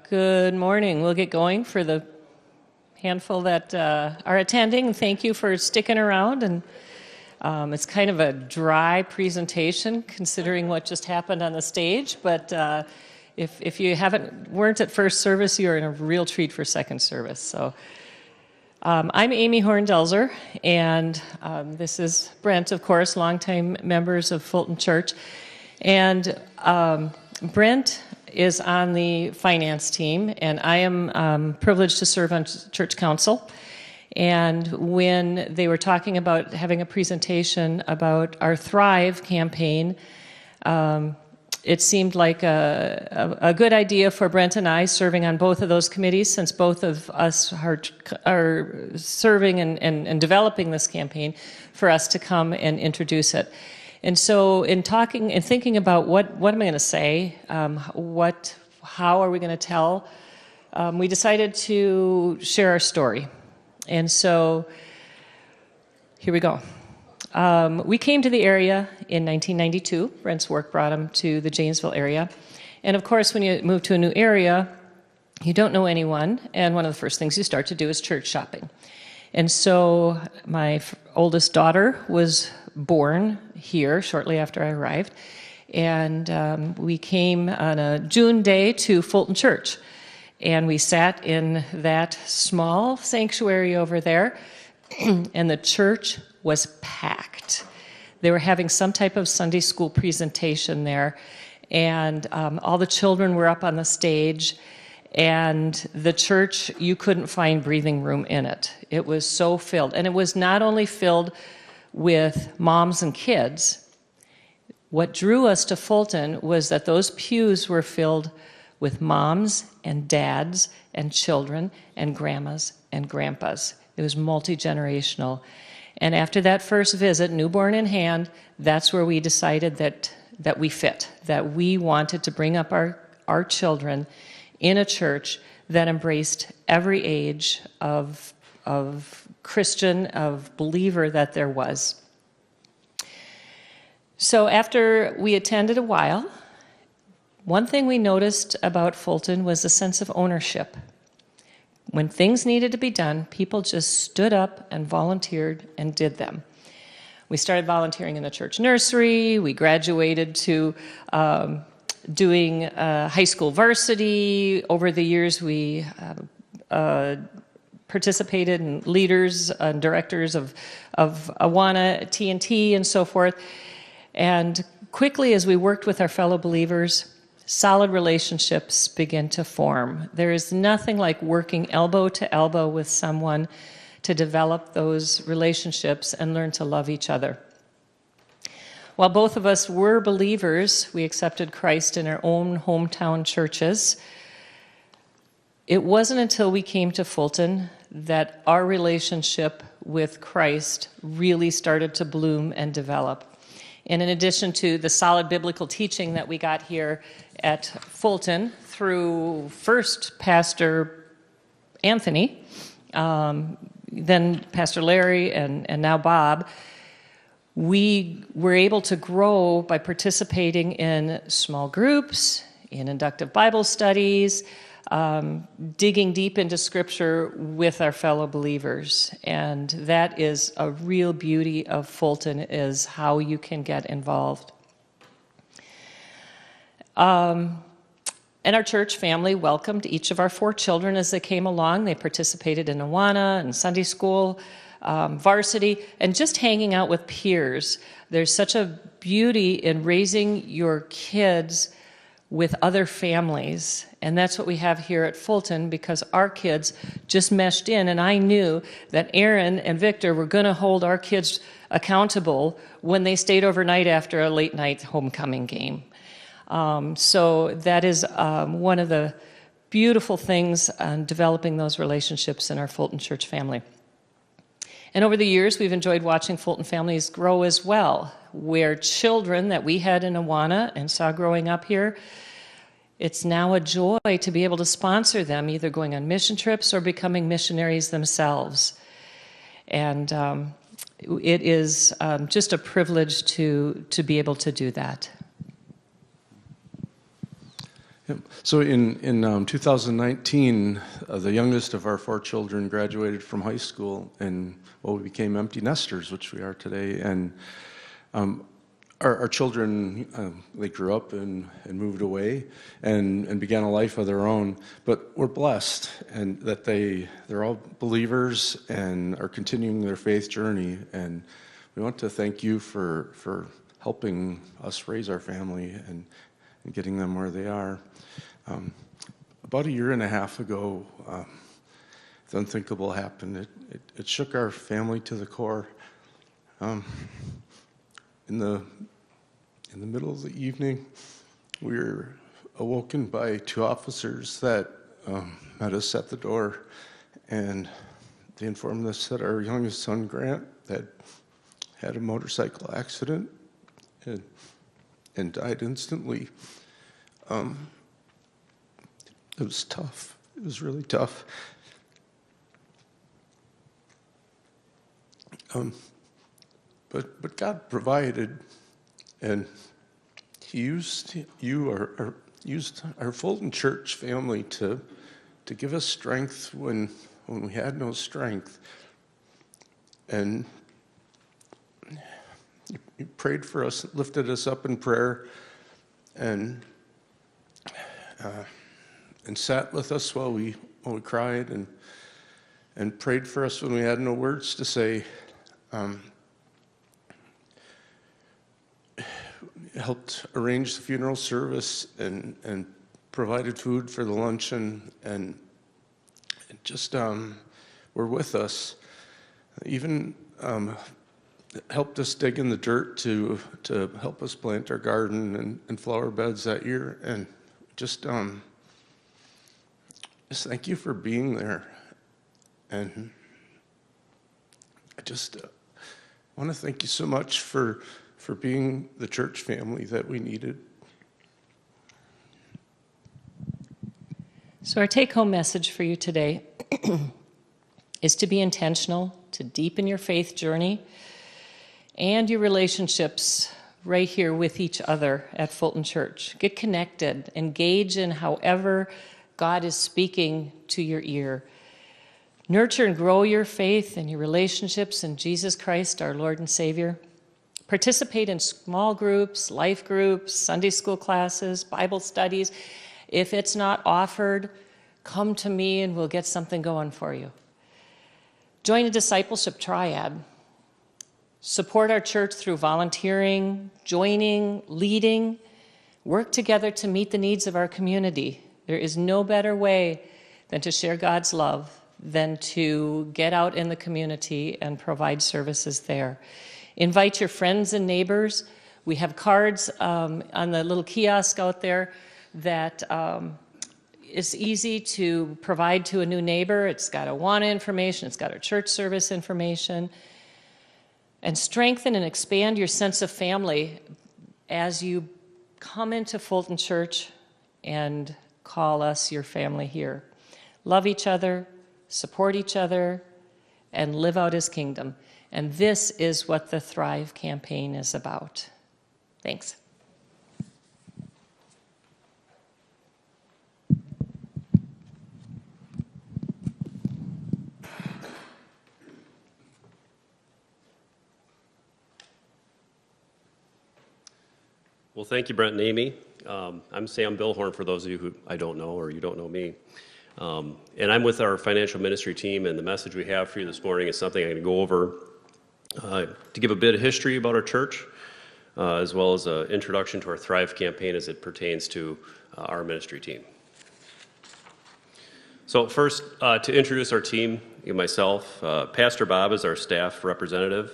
Good morning. We'll get going for the handful that are attending. Thank you for sticking around. And it's kind of a dry presentation considering what just happened on the stage. But if you weren't at first service, you're in a real treat for second service. So I'm Amy Horndelzer, and this is Brent, of course, longtime members of Fulton Church. And Brent is on the finance team, and I am privileged to serve on church council. And when they were talking about having a presentation about our Thrive campaign, it seemed like a good idea for Brent and I, serving on both of those committees, since both of us are serving and developing this campaign, for us to come and introduce it. And so in talking and thinking about what am I going to say, how are we going to tell, we decided to share our story. And so here we go. We came to the area in 1992. Brent's work brought him to the Janesville area. And of course, when you move to a new area, you don't know anyone. And one of the first things you start to do is church shopping. And so my oldest daughter was born here shortly after I arrived. And we came on a June day to Fulton Church. And we sat in that small sanctuary over there, and the church was packed. They were having some type of Sunday school presentation there, and all the children were up on the stage, and the church, you couldn't find breathing room in it. It was so filled. And it was not only filled with moms and kids. What drew us to Fulton was that those pews were filled with moms and dads and children and grandmas and grandpas. It was multi-generational. And after that first visit, newborn in hand, that's where we decided that we fit, that we wanted to bring up our children in a church that embraced every age of Christian, of believer that there was. So after we attended a while, one thing we noticed about Fulton was a sense of ownership. When things needed to be done, people just stood up and volunteered and did them. We started volunteering in the church nursery. We graduated to doing high school varsity. Over the years, we participated in leaders and directors of Awana, TNT, and so forth. And quickly, as we worked with our fellow believers, solid relationships begin to form. There is nothing like working elbow to elbow with someone to develop those relationships and learn to love each other. While both of us were believers, we accepted Christ in our own hometown churches. It wasn't until we came to Fulton that our relationship with Christ really started to bloom and develop. And in addition to the solid biblical teaching that we got here at Fulton through first Pastor Anthony, then Pastor Larry, and now Bob, we were able to grow by participating in small groups, in inductive Bible studies, digging deep into Scripture with our fellow believers. And that is a real beauty of Fulton, is how you can get involved. And our church family welcomed each of our 4 children as they came along. They participated in Awana and Sunday school, varsity, and just hanging out with peers. There's such a beauty in raising your kids with other families, and that's what we have here at Fulton, because our kids just meshed in, and I knew that Aaron and Victor were going to hold our kids accountable when they stayed overnight after a late night homecoming game. So that is one of the beautiful things on developing those relationships in our Fulton Church family. And over the years, we've enjoyed watching Fulton families grow as well, where children that we had in Awana and saw growing up here, it's now a joy to be able to sponsor them, either going on mission trips or becoming missionaries themselves. And it is just a privilege to be able to do that. Yep. So in 2019, the youngest of our 4 children graduated from high school, and we became empty nesters, which we are today. And our children, they grew up and moved away and began a life of their own. But we're blessed and that they're all believers and are continuing their faith journey. And we want to thank you for helping us raise our family and getting them where they are. About a year and a half ago, the unthinkable happened. It shook our family to the core. In the middle of the evening, we were awoken by 2 officers that met us at the door, and they informed us that our youngest son, Grant, had a motorcycle accident and died instantly. It was tough. It was really tough. But God provided, and He used used our Fulton Church family to give us strength when we had no strength. And you prayed for us, lifted us up in prayer, and sat with us while we cried, and prayed for us when we had no words to say. Helped arrange the funeral service and provided food for the luncheon, and just were with us. Even helped us dig in the dirt to help us plant our garden and flower beds that year. And just thank you for being there. And I just want to thank you so much for being the church family that we needed. So our take-home message for you today is to be intentional, to deepen your faith journey and your relationships right here with each other at Fulton Church. Get connected, engage in however God is speaking to your ear. Nurture and grow your faith and your relationships in Jesus Christ, our Lord and Savior. Participate in small groups, life groups, Sunday school classes, Bible studies. If it's not offered, come to me and we'll get something going for you. Join a discipleship triad. Support our church through volunteering, joining, leading. Work together to meet the needs of our community. There is no better way than to share God's love than to get out in the community and provide services there. Invite your friends and neighbors. We have cards on the little kiosk out there that is easy to provide to a new neighbor. It's got Awana information. It's got our church service information. And strengthen and expand your sense of family as you come into Fulton Church and call us your family here. Love each other, support each other, and live out His kingdom. And this is what the Thrive campaign is about. Thanks. Well, thank you, Brent and Amy. I'm Sam Billhorn, for those of you who I don't know or you don't know me. And I'm with our financial ministry team, and the message we have for you this morning is something I'm going to go over to give a bit of history about our church, as well as an introduction to our Thrive campaign as it pertains to our ministry team. So first, to introduce our team, myself, Pastor Bob is our staff representative.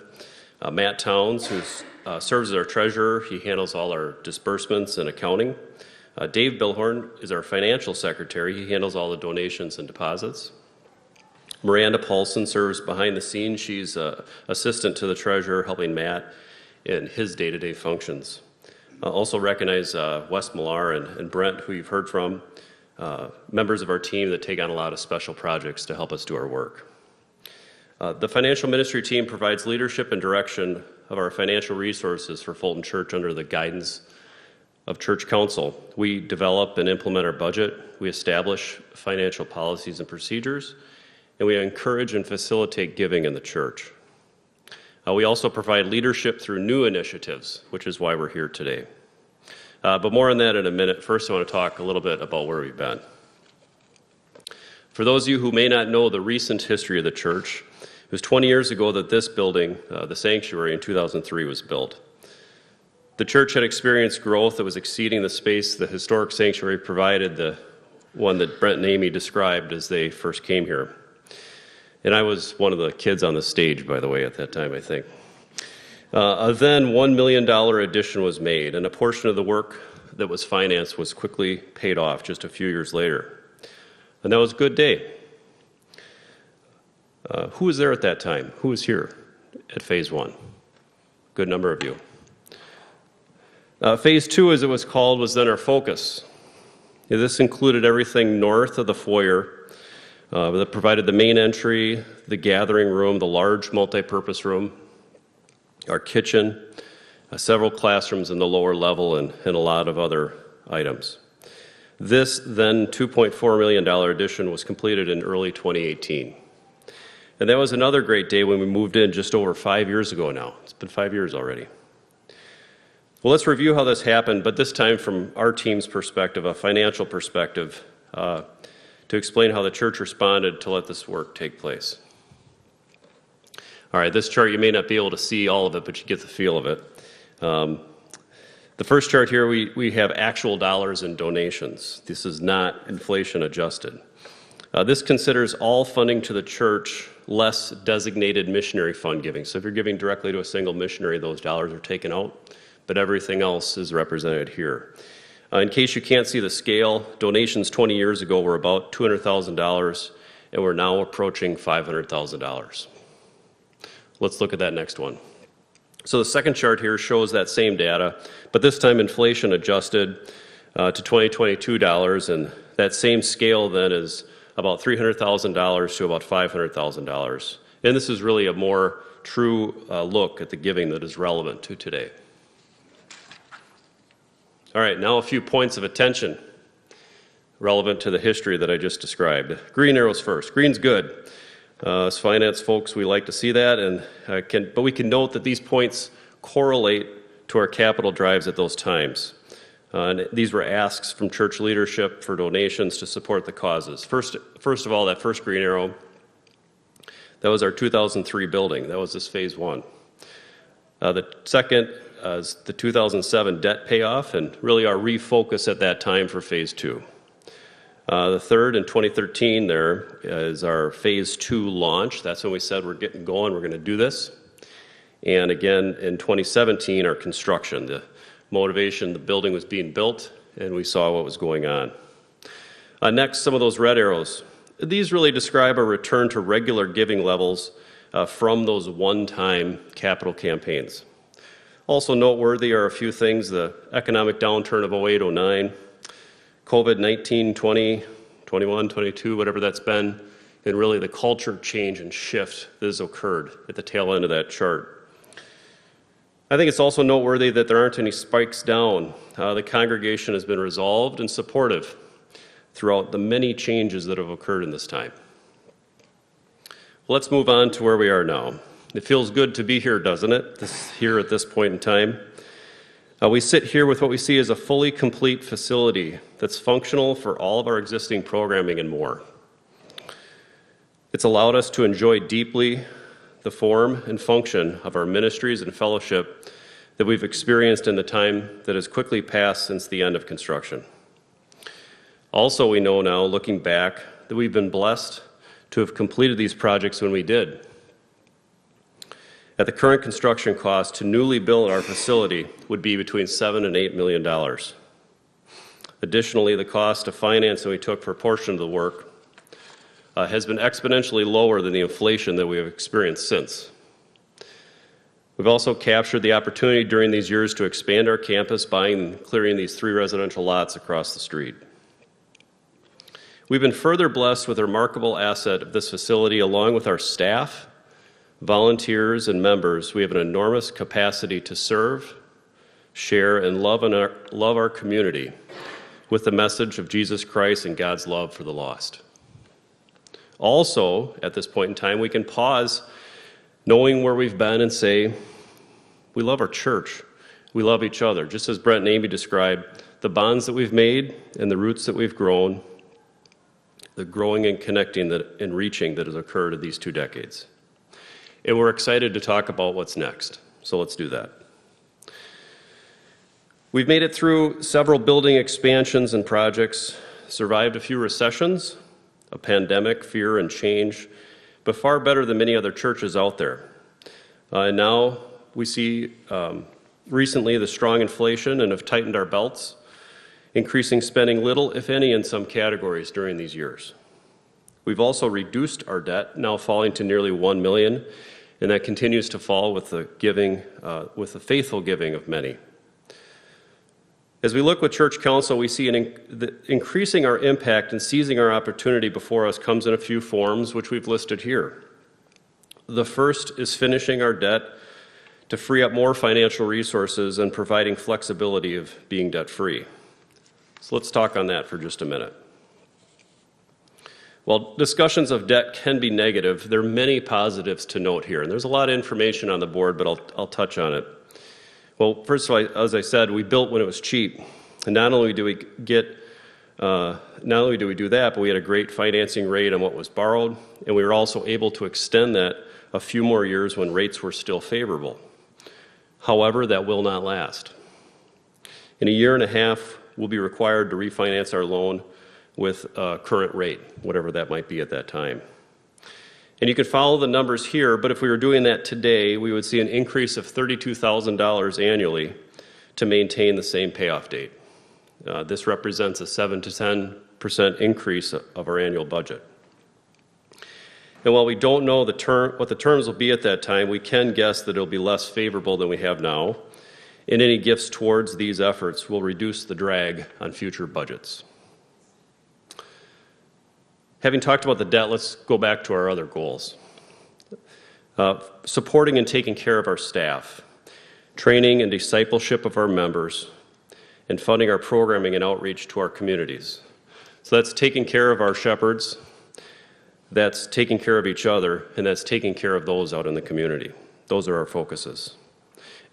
Matt Towns, who serves as our treasurer, he handles all our disbursements and accounting. Dave Billhorn is our financial secretary. He handles all the donations and deposits. Miranda Paulson serves behind the scenes. She's assistant to the treasurer, helping Matt in his day-to-day functions. Also recognize Wes Millar and Brent, who you've heard from, members of our team that take on a lot of special projects to help us do our work. The financial ministry team provides leadership and direction of our financial resources for Fulton Church under the guidance of church council. We develop and implement our budget, we establish financial policies and procedures, and we encourage and facilitate giving in the church. We also provide leadership through new initiatives, which is why we're here today. But more on that in a minute. First, I want to talk a little bit about where we've been. For those of you who may not know the recent history of the church, it was 20 years ago that this building, the sanctuary in 2003, was built. The church had experienced growth that was exceeding the space the historic sanctuary provided, the one that Brent and Amy described as they first came here. And I was one of the kids on the stage, by the way, at that time, I think. A then $1 million addition was made, and a portion of the work that was financed was quickly paid off just a few years later. And that was a good day. Who was there at that time? Who was here at Phase 1? Good number of you. Phase 2, as it was called, was then our focus. This included everything north of the foyer that provided the main entry, the gathering room, the large multi-purpose room, our kitchen, several classrooms in the lower level, and a lot of other items. This then $2.4 million addition was completed in early 2018. And that was another great day when we moved in just over 5 years ago now. It's been 5 years already. Well, let's review how this happened, but this time from our team's perspective, a financial perspective, to explain how the church responded to let this work take place. All right, this chart, you may not be able to see all of it, but you get the feel of it. The first chart here, we have actual dollars and donations. This is not inflation adjusted. This considers all funding to the church less designated missionary fund giving. So if you're giving directly to a single missionary, those dollars are taken out, but everything else is represented here. In case you can't see the scale, donations 20 years ago were about $200,000, and we're now approaching $500,000. Let's look at that next one. So the second chart here shows that same data, but this time inflation adjusted to 2022 dollars, and that same scale then is about $300,000 to about $500,000. And this is really a more true look at the giving that is relevant to today. All right, now a few points of attention relevant to the history that I just described. Green arrows first. Green's good. As finance folks, we like to see that, but we can note that these points correlate to our capital drives at those times. And these were asks from church leadership for donations to support the causes. First of all, that first green arrow, that was our 2003 building. That was this Phase 1. The second is the 2007 debt payoff, and really our refocus at that time for Phase 2. The third, in 2013, there is our Phase 2 launch. That's when we said we're getting going, we're going to do this. And again, in 2017, our construction. The motivation, the building was being built, and we saw what was going on. Next, some of those red arrows. These really describe a return to regular giving levels from those one-time capital campaigns. Also noteworthy are a few things: the economic downturn of 08-09, COVID-19, 20, 21, 22, whatever that's been, and really the culture change and shift that has occurred at the tail end of that chart. I think it's also noteworthy that there aren't any spikes down. The congregation has been resolved and supportive throughout the many changes that have occurred in this time. Let's move on to where we are now. It feels good to be here, doesn't it? Here at this point in time. We sit here with what we see as a fully complete facility that's functional for all of our existing programming and more. It's allowed us to enjoy deeply the form and function of our ministries and fellowship that we've experienced in the time that has quickly passed since the end of construction. Also, we know now, looking back, that we've been blessed to have completed these projects when we did. At the current construction cost, to newly build our facility would be between $7 and $8 million. Additionally, the cost of financing we took for a portion of the work has been exponentially lower than the inflation that we have experienced since. We've also captured the opportunity during these years to expand our campus, buying and clearing these 3 residential lots across the street. We've been further blessed with a remarkable asset of this facility, along with our staff, volunteers, and members. We have an enormous capacity to serve, share, and love our community with the message of Jesus Christ and God's love for the lost. Also, at this point in time, we can pause knowing where we've been and say, we love our church. We love each other. Just as Brent and Amy described, the bonds that we've made and the roots that we've grown, the growing and connecting and reaching that has occurred in these 2 decades. And we're excited to talk about what's next. So let's do that. We've made it through several building expansions and projects, survived a few recessions, a pandemic, fear, and change, but far better than many other churches out there. And now we see recently the strong inflation and have tightened our belts, increasing spending little, if any, in some categories during these years. We've also reduced our debt, now falling to nearly $1 million, and that continues to fall with the giving, with the faithful giving of many. As we look with Church Council, we see increasing our impact and seizing our opportunity before us comes in a few forms, which we've listed here. The first is finishing our debt to free up more financial resources and providing flexibility of being debt-free. So let's talk on that for just a minute. While discussions of debt can be negative, there are many positives to note here. And there's a lot of information on the board, but I'll touch on it. Well, first of all, as I said, we built when it was cheap. And not only do we do that, but we had a great financing rate on what was borrowed, and we were also able to extend that a few more years when rates were still favorable. However, that will not last. In a year and a half, we'll be required to refinance our loan with a current rate, whatever that might be at that time. And you can follow the numbers here, but if we were doing that today, we would see an increase of $32,000 annually to maintain the same payoff date. This represents a 7 to 10% increase of our annual budget. And while we don't know what the terms will be at that time, we can guess that it'll be less favorable than we have now, and any gifts towards these efforts will reduce the drag on future budgets. Having talked about the debt, let's go back to our other goals. Supporting and taking care of our staff, training and discipleship of our members, and funding our programming and outreach to our communities. So that's taking care of our shepherds, that's taking care of each other, and that's taking care of those out in the community. Those are our focuses.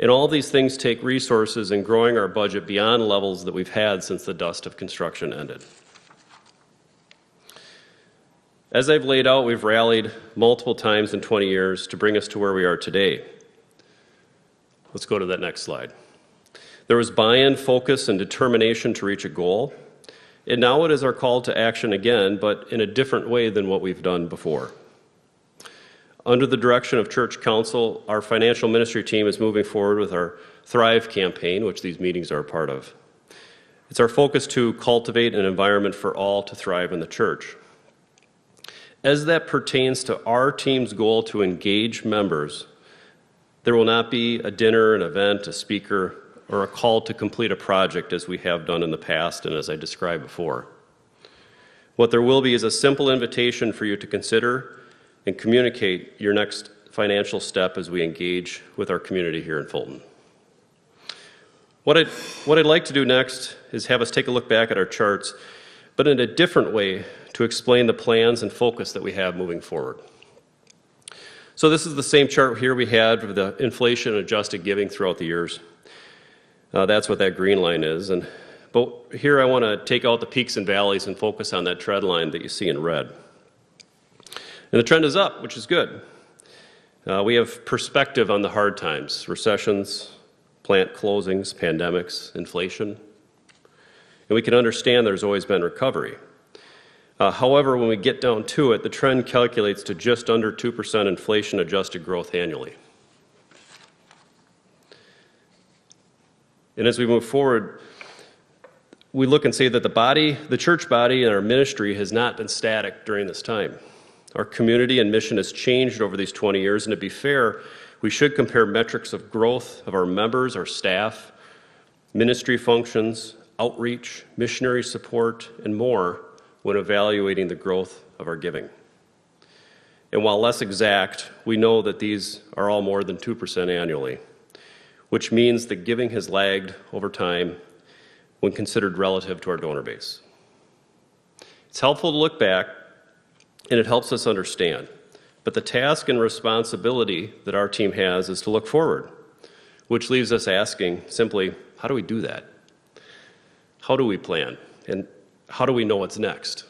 And all these things take resources in growing our budget beyond levels that we've had since the dust of construction ended. As I've laid out, we've rallied multiple times in 20 years to bring us to where we are today. Let's go to that next slide. There was buy-in, focus, and determination to reach a goal. And now it is our call to action again, but in a different way than what we've done before. Under the direction of Church Council, our financial ministry team is moving forward with our Thrive campaign, which these meetings are a part of. It's our focus to cultivate an environment for all to thrive in the church. As that pertains to our team's goal to engage members, there will not be a dinner, an event, a speaker, or a call to complete a project as we have done in the past and as I described before. What there will be is a simple invitation for you to consider and communicate your next financial step as we engage with our community here in Fulton. What I'd like to do next is have us take a look back at our charts, but in a different way to explain the plans and focus that we have moving forward. So this is the same chart here we had for the inflation adjusted giving throughout the years. That's what that green line is. But here I want to take out the peaks and valleys and focus on that trend line that you see in red. And the trend is up, which is good. We have perspective on the hard times, recessions, plant closings, pandemics, inflation. And we can understand there's always been recovery. However, when we get down to it, the trend calculates to just under 2% inflation-adjusted growth annually. And as we move forward, we look and say that the church body and our ministry has not been static during this time. Our community and mission has changed over these 20 years, and to be fair, we should compare metrics of growth of our members, our staff, ministry functions, outreach, missionary support, and more when evaluating the growth of our giving. And while less exact, we know that these are all more than 2% annually. which means that giving has lagged over time when considered relative to our donor base. It's helpful to look back, and it helps us understand. But the task and responsibility that our team has is to look forward, which leaves us asking simply, how do we do that? How do we plan? And how do we know what's next?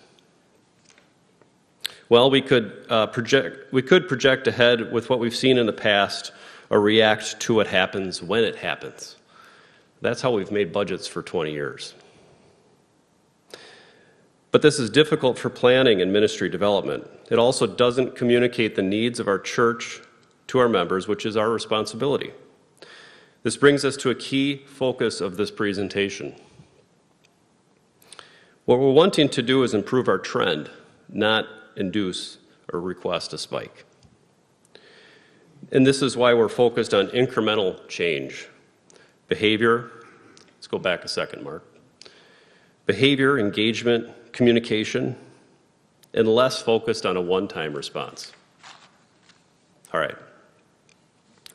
Well, we could project ahead with what we've seen in the past or react to what happens when it happens. That's how we've made budgets for 20 years. But this is difficult for planning and ministry development. It also doesn't communicate the needs of our church to our members, which is our responsibility. This brings us to a key focus of this presentation. What we're wanting to do is improve our trend, not induce or request a spike. And this is why we're focused on incremental change. Behavior, let's go back a second, Mark. Behavior, engagement, communication, and less focused on a one-time response. All right.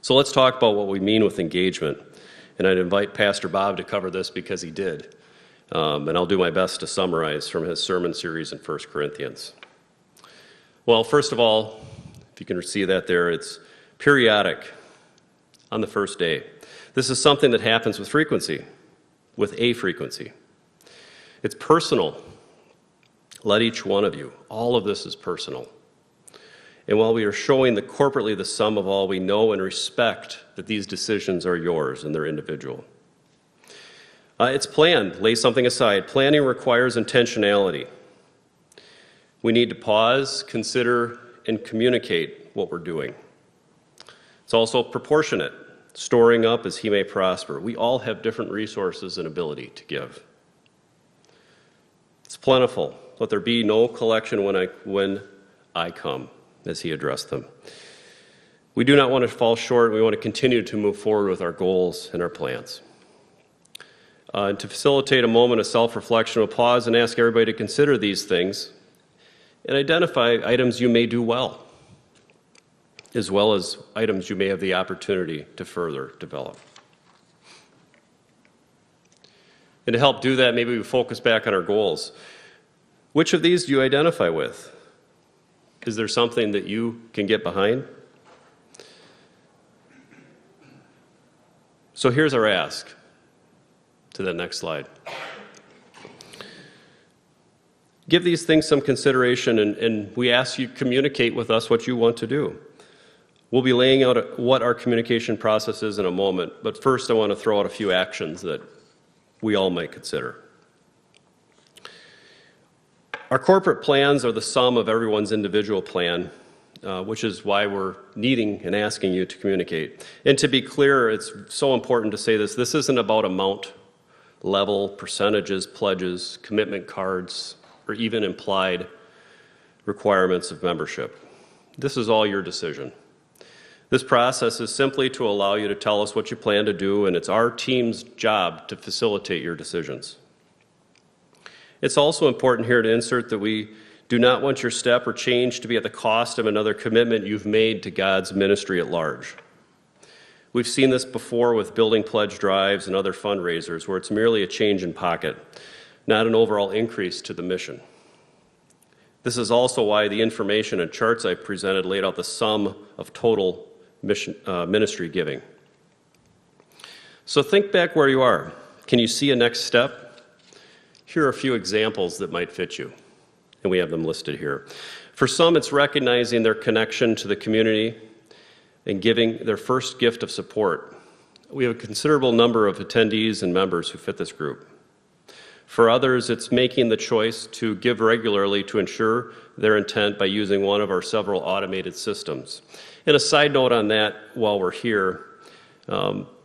So let's talk about what we mean with engagement. And I'd invite Pastor Bob to cover this because he did. And I'll do my best to summarize from his sermon series in 1 Corinthians. Well, first of all, if you can see that there, it's periodic on the first day. This is something that happens with frequency, with a frequency. It's personal. Let each one of you. All of this is personal. And while we are showing corporately the sum of all, we know and respect that these decisions are yours and they're individual. It's planned. Lay something aside. Planning requires intentionality. We need to pause, consider, and communicate what we're doing. It's also proportionate, storing up as he may prosper. We all have different resources and ability to give. It's plentiful. Let there be no collection when I come, as he addressed them. We do not want to fall short. We want to continue to move forward with our goals and our plans. And to facilitate a moment of self-reflection, we'll pause and ask everybody to consider these things and identify items you may do well, as well as items you may have the opportunity to further develop. And to help do that, maybe we focus back on our goals. Which of these do you identify with? Is there something that you can get behind? So here's our ask. To the next slide. Give these things some consideration, and we ask you to communicate with us what you want to do. We'll be laying out what our communication process is in a moment, but first I want to throw out a few actions that we all might consider. Our corporate plans are the sum of everyone's individual plan, which is why we're needing and asking you to communicate. And to be clear, it's so important to say this. This isn't about amount, level, percentages, pledges, commitment cards, or even implied requirements of membership. This is all your decision. This process is simply to allow you to tell us what you plan to do, and it's our team's job to facilitate your decisions. It's also important here to insert that we do not want your step or change to be at the cost of another commitment you've made to God's ministry at large. We've seen this before with building pledge drives and other fundraisers where it's merely a change in pocket, not an overall increase to the mission. This is also why the information and charts I presented laid out the sum of total ministry giving. So think back where you are. Can you see a next step? Here are a few examples that might fit you, and we have them listed here. For some, it's recognizing their connection to the community and giving their first gift of support. We have a considerable number of attendees and members who fit this group. For others, it's making the choice to give regularly to ensure their intent by using one of our several automated systems. And a side note on that while we're here,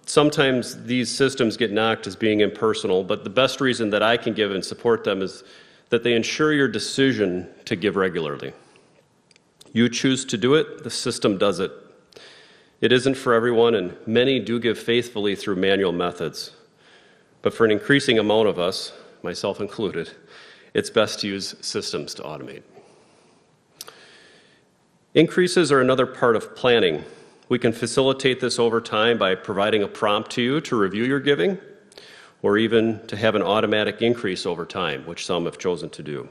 sometimes these systems get knocked as being impersonal, but the best reason that I can give and support them is that they ensure your decision to give regularly. You choose to do it, the system does it. It isn't for everyone, and many do give faithfully through manual methods. But for an increasing amount of us, myself included, it's best to use systems to automate. Increases are another part of planning, We can facilitate this over time by providing a prompt to you to review your giving, or even to have an automatic increase over time, which some have chosen to do.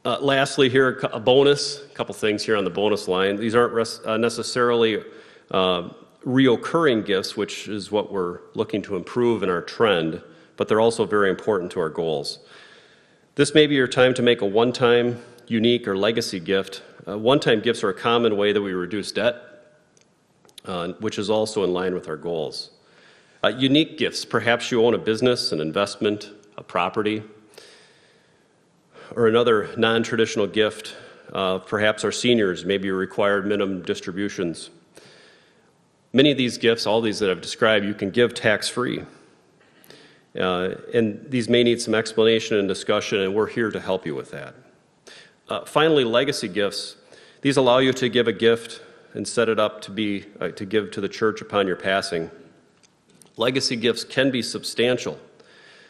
Lastly, here a couple things here on the bonus line. These aren't necessarily reoccurring gifts, which is what we're looking to improve in our trend, but they're also very important to our goals. This may be your time to make a one-time, unique, or legacy gift. One-time gifts are a common way that we reduce debt, which is also in line with our goals. Unique gifts, perhaps you own a business, an investment, a property, or another non-traditional gift. Perhaps our seniors, maybe required minimum distributions. Many of these gifts, all these that I've described, you can give tax-free. And these may need some explanation and discussion, and we're here to help you with that. Finally, legacy gifts. These allow you to give a gift and set it up to give to the church upon your passing. Legacy gifts can be substantial,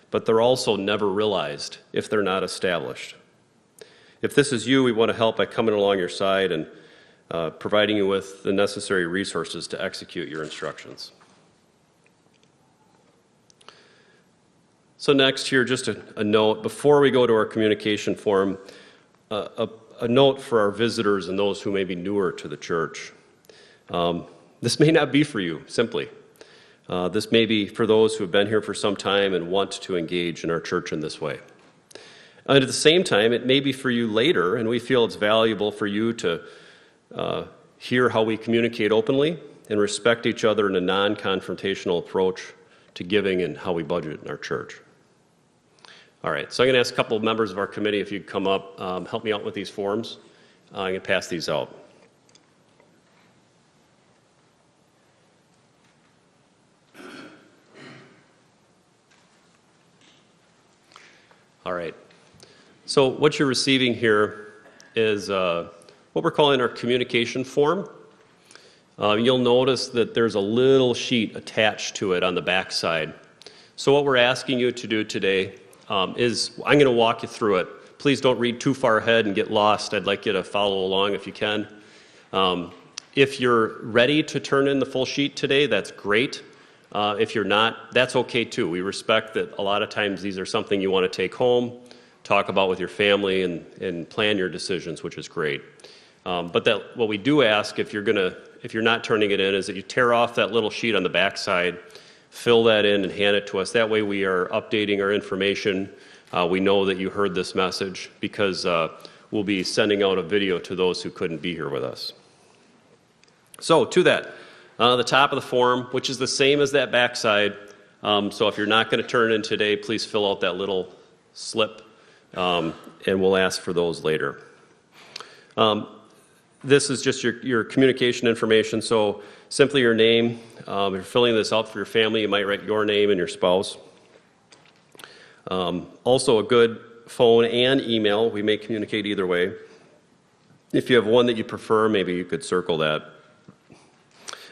but they're also never realized if they're not established. If this is you, we want to help by coming along your side and providing you with the necessary resources to execute your instructions. So next here, just a note, before we go to our communication form, a note for our visitors and those who may be newer to the church. This may not be for you, simply. This may be for those who have been here for some time and want to engage in our church in this way. And at the same time, it may be for you later, and we feel it's valuable for you to hear how we communicate openly and respect each other in a non-confrontational approach to giving and how we budget in our church. All right, so I'm going to ask a couple of members of our committee if you'd come up, help me out with these forms. I'm going to pass these out. All right. So what you're receiving here is what we're calling our communication form. You'll notice that there's a little sheet attached to it on the back side. So what we're asking you to do today is I'm going to walk you through it. Please don't read too far ahead and get lost. I'd like you to follow along if you can. If you're ready to turn in the full sheet today, that's great. If you're not, that's okay too. We respect that a lot of times these are something you want to take home, talk about with your family, and plan your decisions, which is great. But what we do ask, if you're not turning it in, is that you tear off that little sheet on the back side, fill that in, and hand it to us. That way we are updating our information. We know that you heard this message because we'll be sending out a video to those who couldn't be here with us. So to that, the top of the form, which is the same as that back side. So if you're not going to turn it in today, please fill out that little slip, and we'll ask for those later. This is just your communication information, so simply your name. If you're filling this out for your family, you might write your name and your spouse. Also a good phone and email. We may communicate either way. If you have one that you prefer, maybe you could circle that.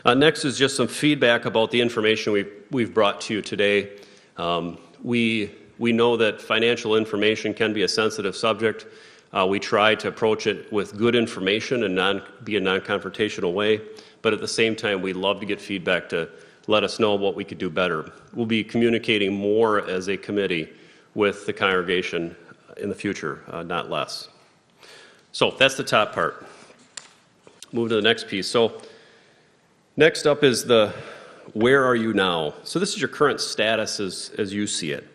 Next is just some feedback about the information we've brought to you today. We know that financial information can be a sensitive subject. We try to approach it with good information and be a non-confrontational way, but at the same time, we'd love to get feedback to let us know what we could do better. We'll be communicating more as a committee with the congregation in the future, not less. So that's the top part. Move to the next piece. So next up is the where are you now? So this is your current status as you see it.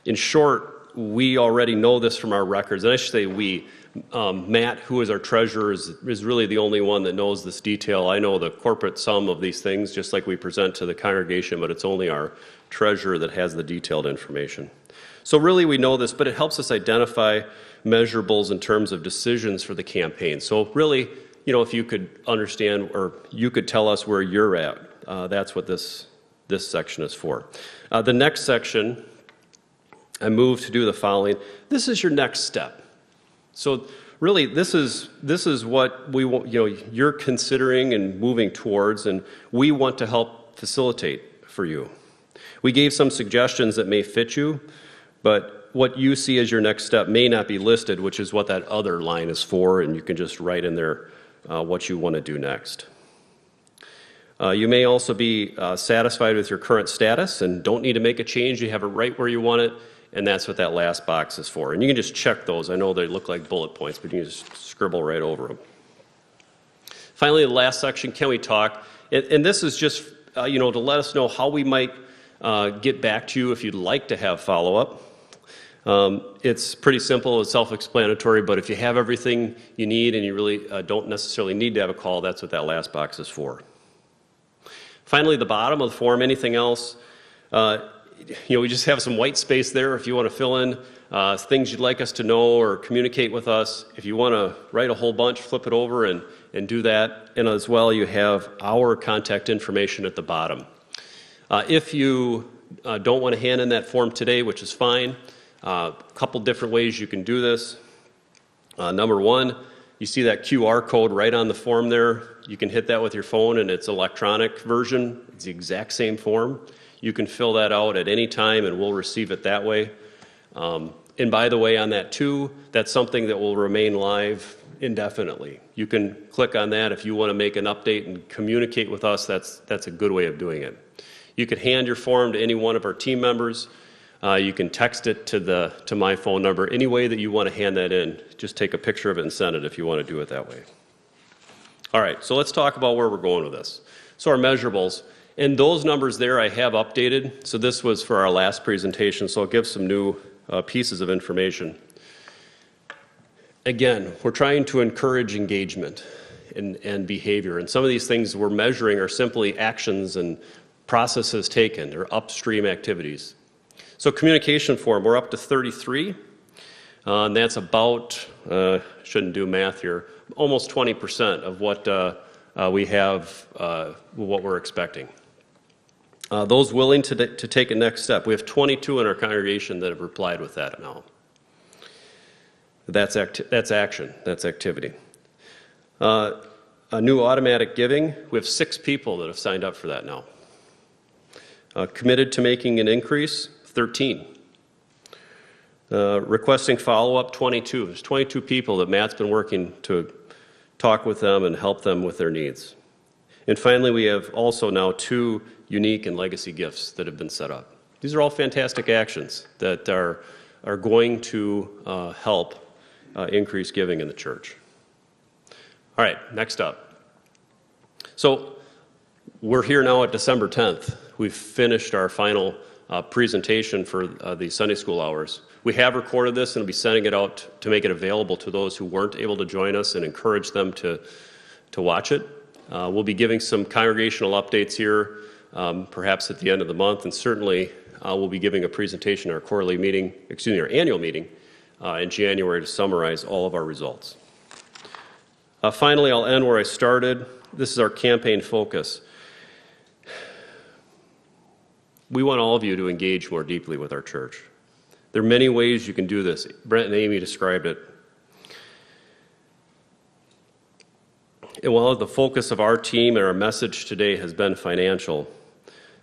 In short, we already know this from our records, and I should say we. Matt, who is our treasurer, is really the only one that knows this detail. I know the corporate sum of these things, just like we present to the congregation, but it's only our treasurer that has the detailed information. So really we know this, but it helps us identify measurables in terms of decisions for the campaign. So really, if you could understand or you could tell us where you're at, that's what this section is for. The next section, I move to do the following. This is your next step. So really, this is what we want, you're considering and moving towards, and we want to help facilitate for you. We gave some suggestions that may fit you, but what you see as your next step may not be listed, which is what that other line is for, and you can just write in there what you want to do next. You may also be satisfied with your current status and don't need to make a change. You have it right where you want it, and that's what that last box is for. And you can just check those. I know they look like bullet points, but you can just scribble right over them. Finally, the last section, can we talk? And this is just, to let us know how we might get back to you if you'd like to have follow-up. It's pretty simple, it's self-explanatory, but if you have everything you need and you really don't necessarily need to have a call, that's what that last box is for. Finally, the bottom of the form, anything else, we just have some white space there if you want to fill in things you'd like us to know or communicate with us. If you want to write a whole bunch, flip it over and do that. And as well, you have our contact information at the bottom. If you don't want to hand in that form today, which is fine, a couple different ways you can do this. Number one, you see that QR code right on the form there. You can hit that with your phone, and it's electronic version. It's the exact same form. You can fill that out at any time, and we'll receive it that way. And by the way, on that too, that's something that will remain live indefinitely. You can click on that if you want to make an update and communicate with us. That's a good way of doing it. You could hand your form to any one of our team members. You can text it to my phone number. Any way that you want to hand that in, just take a picture of it and send it if you want to do it that way. All right, so let's talk about where we're going with this. So our measurables, and those numbers there I have updated. So this was for our last presentation, so I'll give some new pieces of information. Again, we're trying to encourage engagement and behavior, and some of these things we're measuring are simply actions and processes taken, or upstream activities. So communication form, we're up to 33, and that's about, shouldn't do math here, almost 20% of what we have, what we're expecting. Those willing to take a next step, we have 22 in our congregation that have replied with that now. That's action, that's activity. A new automatic giving, we have 6 people that have signed up for that now. Committed to making an increase, 13. Requesting follow-up, 22. There's 22 people that Matt's been working to talk with them and help them with their needs. And finally, we have also now 2 unique and legacy gifts that have been set up. These are all fantastic actions that are going to help increase giving in the church. All right, next up. So we're here now at December 10th. We've finished our final presentation for the Sunday school hours. We have recorded this and will be sending it out to make it available to those who weren't able to join us and encourage them to watch it. We'll be giving some congregational updates here, perhaps at the end of the month, and certainly we'll be giving a presentation at our our annual meeting in January to summarize all of our results. Finally, I'll end where I started. This is our campaign focus. We want all of you to engage more deeply with our church. There are many ways you can do this. Brent and Amy described it. And while the focus of our team and our message today has been financial,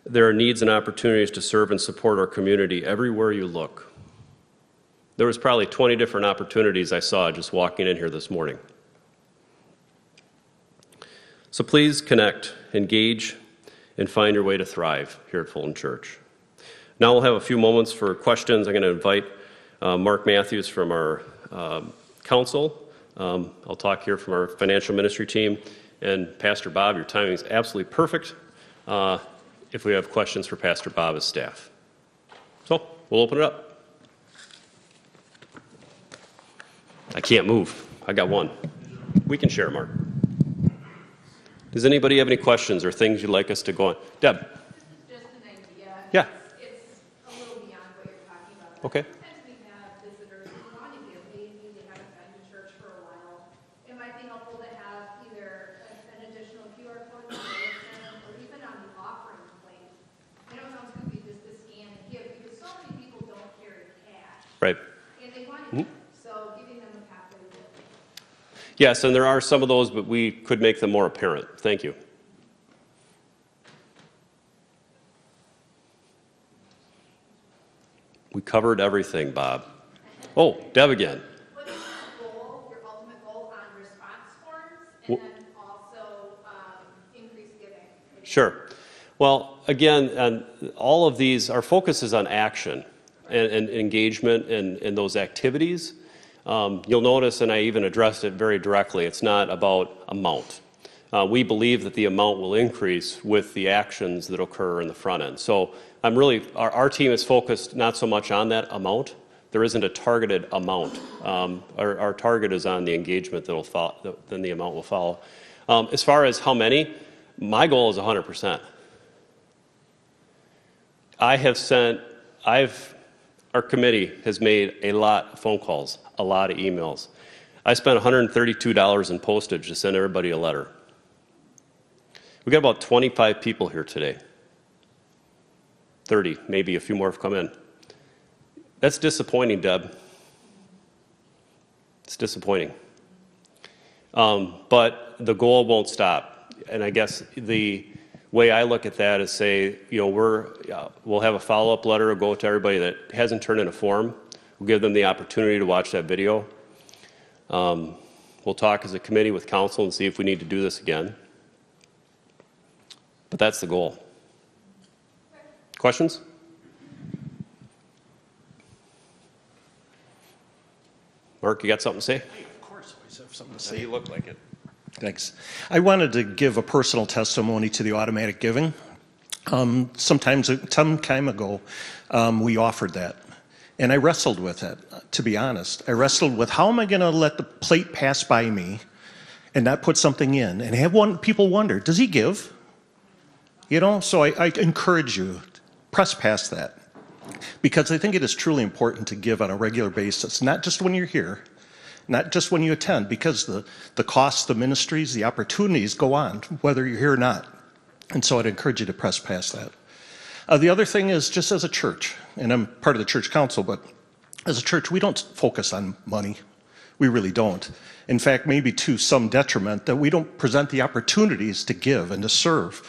there are needs and opportunities to serve and support our community everywhere you look. There was probably 20 different opportunities I saw just walking in here this morning. So please connect, engage, and find your way to thrive here at Fulton Church. Now we'll have a few moments for questions. I'm going to invite Mark Matthews from our council. I'll talk here from our financial ministry team. And Pastor Bob, your timing is absolutely perfect if we have questions for Pastor Bob as staff. So we'll open it up. I can't move. I got one. We can share, Mark. Does anybody have any questions or things you'd like us to go on? Deb? Just an idea. Yeah. It's a little beyond what you're talking about. Okay. Sometimes we have visitors who want to give, maybe they haven't been to church for a while. It might be helpful to have either an additional QR code in the bulletin or even on the offering plate. I know it sounds goofy just to scan and give because so many people don't carry cash. Right. And they want to give. So giving them a pathway to it. Yes, and there are some of those, but we could make them more apparent. Thank you. We covered everything, Bob. Oh, Deb again. What is your goal, your ultimate goal on response forms, and then also increased giving? Like Sure. Well, again, all of these, our focus is on action and engagement in those activities. You'll notice, and I even addressed it very directly, it's not about amount. We believe that the amount will increase with the actions that occur in the front end. So our team is focused not so much on that amount. There isn't a targeted amount. Our target is on the engagement that will follow, then the amount will follow. As far as how many, my goal is 100%. Our committee has made a lot of phone calls, a lot of emails. I spent $132 in postage to send everybody a letter. We got about 25 people here today. 30, maybe a few more have come in. That's disappointing, Deb. It's disappointing. But the goal won't stop. And I guess the way I look at that is say, we'll have a follow-up letter go to everybody that hasn't turned in a form. We'll give them the opportunity to watch that video. We'll talk as a committee with council and see if we need to do this again. But that's the goal. Questions? Mark, you got something to say? Of course, I always have something to say. You look like it. Thanks. I wanted to give a personal testimony to the automatic giving. Some time ago, we offered that. And I wrestled with it, to be honest. I wrestled with how am I going to let the plate pass by me and not put something in? And have people wonder, does he give? So I encourage you, press past that. Because I think it is truly important to give on a regular basis, not just when you're here, not just when you attend, because the costs, the ministries, the opportunities go on, whether you're here or not. And so I'd encourage you to press past that. The other thing is just as a church, and I'm part of the church council, but as a church, we don't focus on money. We really don't. In fact, maybe to some detriment that we don't present the opportunities to give and to serve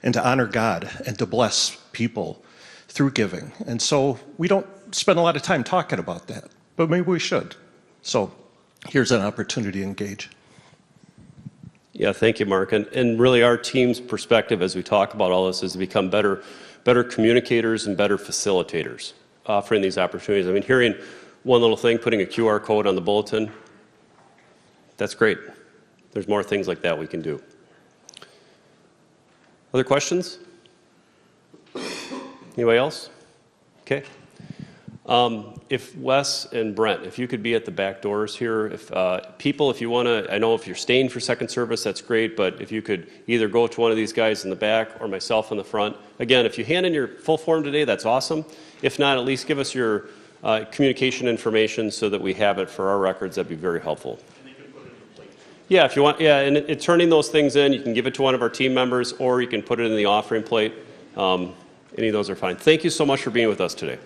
and to honor God and to bless people through giving. And so we don't spend a lot of time talking about that, but maybe we should. So here's an opportunity to engage. Yeah, thank you, Mark. And really our team's perspective as we talk about all this is to become better communicators and better facilitators, offering these opportunities. I mean, hearing one little thing, putting a QR code on the bulletin, that's great. There's more things like that we can do. Other questions? Anybody else? Okay. If Wes and Brent, if you could be at the back doors here, if you want to, I know if you're staying for second service, that's great, but if you could either go to one of these guys in the back or myself in the front. Again, if you hand in your full form today, that's awesome. If not, at least give us your communication information so that we have it for our records. That'd be very helpful. And they can put it in the plate. Yeah, if you want, and turning those things in, you can give it to one of our team members or you can put it in the offering plate. Any of those are fine. Thank you so much for being with us today.